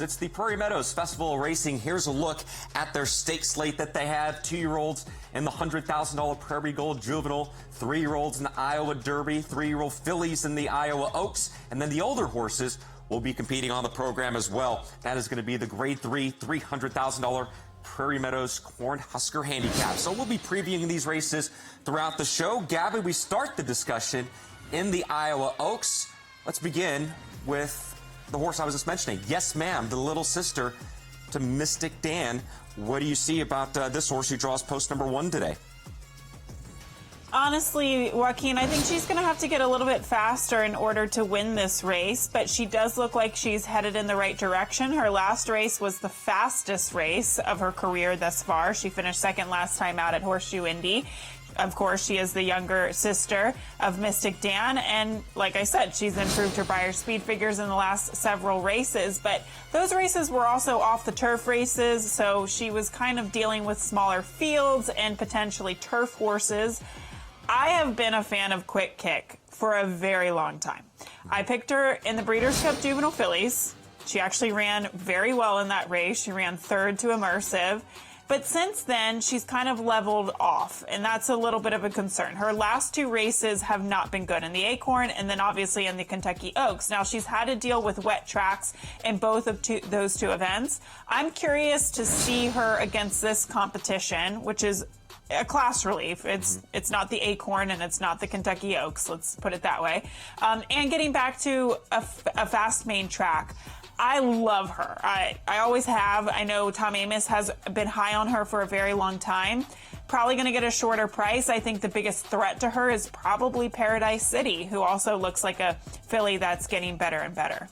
It's the Prairie Meadows Festival of Racing. Here's a look at their stake slate that they have. 2-year-olds in the $100,000 Prairie Gold Juvenile, 3-year-olds in the Iowa Derby, 3-year-old fillies in the Iowa Oaks, and then the older horses will be competing on the program as well. That is going to be the Grade 3, $300,000 Prairie Meadows Cornhusker Handicap. So we'll be previewing these races throughout the show. Gabby, we start the discussion in the Iowa Oaks. Let's begin with the horse I was just mentioning. Yes, ma'am, the little sister to MYSTIK Dan. What do you see about this horse who draws post number 1 today? Honestly, Joaquin, I think she's going to have to get a little bit faster in order to win this race, but she does look like she's headed in the right direction. Her last race was the fastest race of her career thus far. She finished second last time out at Horseshoe Indy. Of course, she is the younger sister of MYSTIK Dan, and like I said, she's improved her Beyer speed figures in the last several races, but those races were also off the turf races, so she was kind of dealing with smaller fields and potentially turf horses. I have been a fan of Quick Kick for a very long time. I picked her in the Breeders' Cup Juvenile Fillies. She actually ran very well in that race. She ran third to Immersive. But since then, she's kind of leveled off, and that's a little bit of a concern. Her last 2 races have not been good, in the Acorn and then obviously in the Kentucky Oaks. Now, she's had to deal with wet tracks in both of those 2 events. I'm curious to see her against this competition, which is a class relief. It's not the Acorn and it's not the Kentucky Oaks, let's put it that way. And getting back to a fast main track. I love her. I always have. I know Tom Amoss has been high on her for a very long time. Probably going to get a shorter price. I think the biggest threat to her is probably Paradise City, who also looks like a filly that's getting better and better.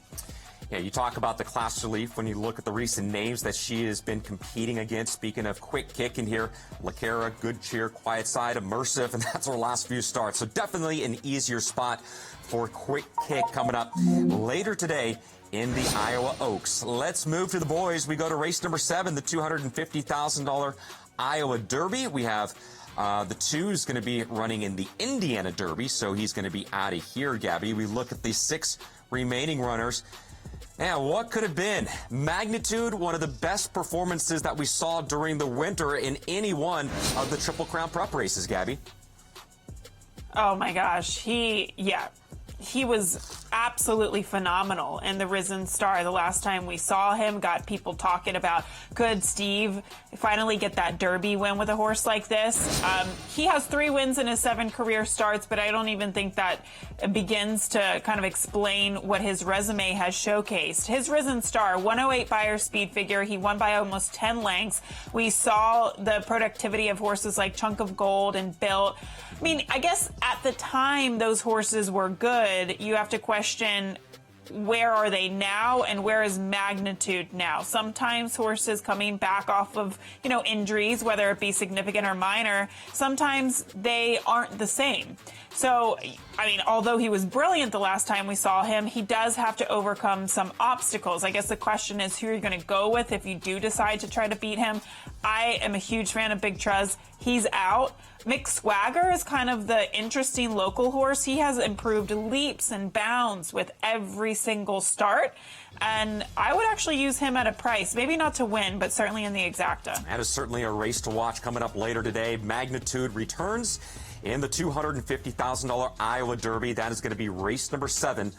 Yeah, you talk about the class relief when you look at the recent names that she has been competing against. Speaking of Quick Kick in here, LaCara, Good Cheer, Quiet Side, Immersive, and that's her last few starts. So definitely an easier spot for Quick Kick coming up later today in the Iowa Oaks. Let's move to the boys. We go to race number 7, the $250,000 Iowa Derby. We have the 2 is going to be running in the Indiana Derby, so he's going to be out of here, Gabby. We look at the 6 remaining runners. Now, what could have been? Magnitude, one of the best performances that we saw during the winter in any one of the Triple Crown prep races, Gabby. Oh my gosh, he was absolutely phenomenal in the Risen Star. The last time we saw him, got people talking about, could Steve finally get that Derby win with a horse like this? He has 3 wins in his 7 career starts, but I don't even think that begins to kind of explain what his resume has showcased. His Risen Star, 108 Beyer speed figure. He won by almost 10 lengths. We saw the productivity of horses like Chunk of Gold and Built. I mean, I guess at the time those horses were good. You have to question, where are they now and where is Magnitude now? Sometimes horses coming back off of, injuries, whether it be significant or minor, sometimes they aren't the same. So, I mean, although he was brilliant the last time we saw him, he does have to overcome some obstacles. I guess the question is who you're going to go with if you do decide to try to beat him. I am a huge fan of Big Truz. He's out. Mick Swagger is kind of the interesting local horse. He has improved leaps and bounds with every single start. And I would actually use him at a price, maybe not to win, but certainly in the exacta. That is certainly a race to watch coming up later today. Magnitude returns in the $250,000 Iowa Derby. That is going to be race number 7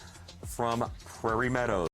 from Prairie Meadows.